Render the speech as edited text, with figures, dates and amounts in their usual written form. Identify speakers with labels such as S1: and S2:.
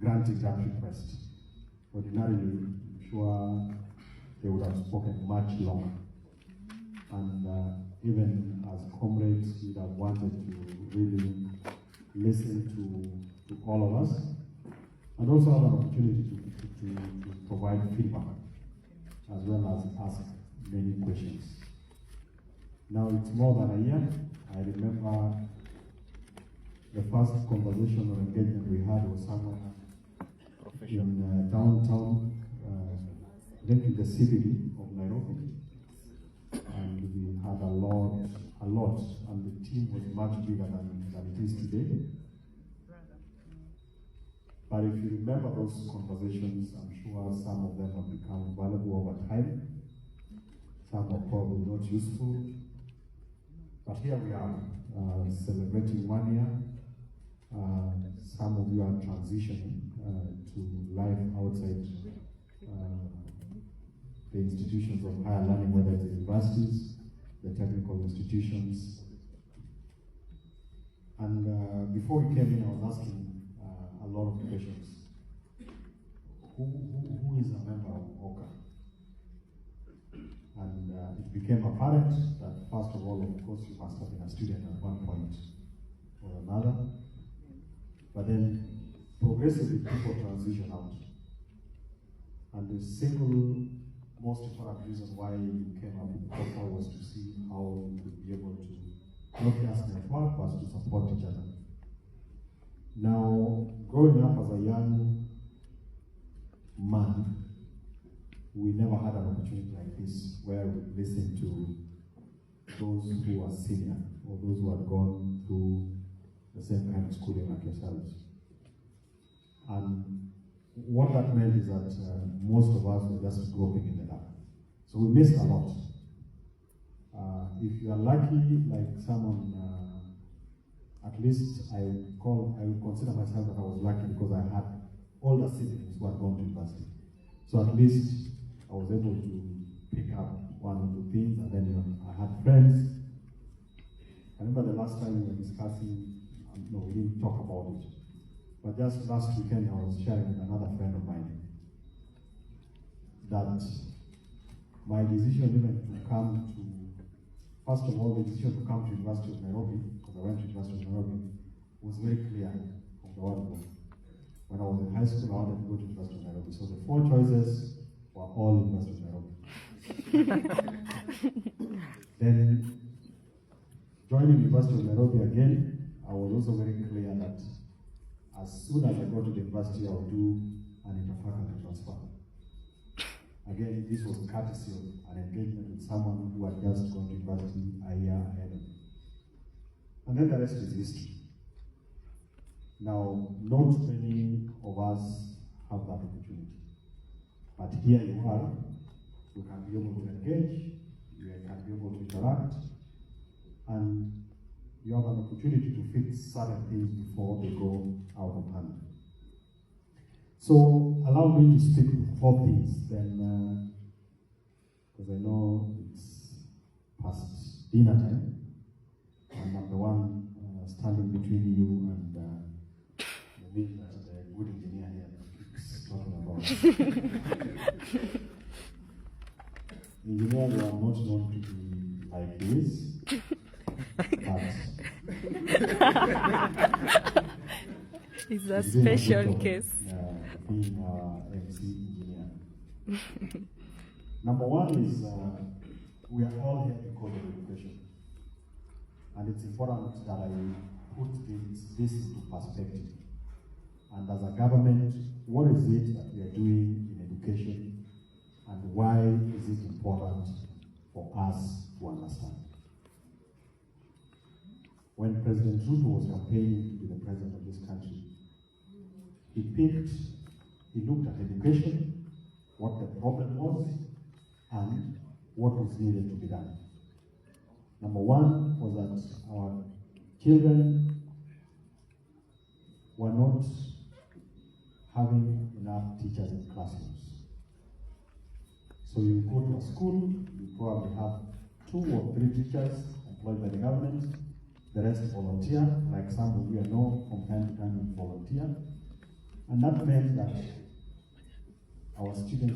S1: granting that request. Ordinarily, I'm sure they would have spoken much longer. And even as comrades, we'd have wanted to really listen to all of us, and also have an opportunity to provide feedback, as well as ask many questions. Now it's more than a year. I remember the first conversation or engagement we had was somewhere in downtown, I think in the CBD of Nairobi. And we had a lot, and the team was much bigger than it is today. But if you remember those conversations, I'm sure some of them have become valuable over time. Some are probably not useful. But here we are, celebrating 1 year. Some of you are transitioning to life outside the institutions of higher learning, whether it's the universities, the technical institutions. And before we came in, I was asking a lot of questions. Who is a member of OCA? And it became apparent that, first of all, of course, you must have been a student at one point or another. But then, progressively, people transition out. And the single most important reason why you came up with OCA was to see how you could be able to not just network, but to support each other. Now, growing up as a young man, we never had an opportunity like this where we listened to those who are senior or those who had gone through the same kind of schooling like yourselves. And what that meant is that most of us were just groping in the dark. So we missed a lot. If you are lucky, like someone, at least I would consider myself that I was lucky because I had older siblings who had gone to university. So at least I was able to pick up one or two things, and then I had friends. I remember the last time we were discussing, no, we didn't talk about it, but just last weekend I was sharing with another friend of mine that my decision even to come to, first of all, the decision to come to University of Nairobi, because I went to University of Nairobi, was very clear from the word go. When I was in high school, I wanted to go to University of Nairobi. So the 4 choices were all University of Nairobi. Then, joining University of Nairobi again, I was also very clear that as soon as I go to the university, I will do an interfaculty transfer. Again, this was courtesy of an engagement with someone who had just gone to university a year ahead of me. And then the rest is history. Now, not many of us have that opportunity. But here you are, you can be able to engage, you can be able to interact, and you have an opportunity to fix certain things before they go out of hand. So allow me to speak to 4 things, then, because I know it's past dinner time, and I'm the one standing between you and the meal that the good engineer here keeps talking about. Engineers are not known to be like this, but
S2: it's a special case.
S1: Being MC engineer. Number one is we are all here because of education. And it's important that I put this into perspective. And as a government, what is it that we are doing in education, and why is it important for us to understand? When President Ruto was campaigning to be the president of this country, he looked at education, what the problem was, and what was needed to be done. Number one was that our children were not having enough teachers in classrooms. So you go to a school, you probably have 2 or 3 teachers employed by the government, the rest volunteer, like some of you know from time to time we volunteer. And that meant that our students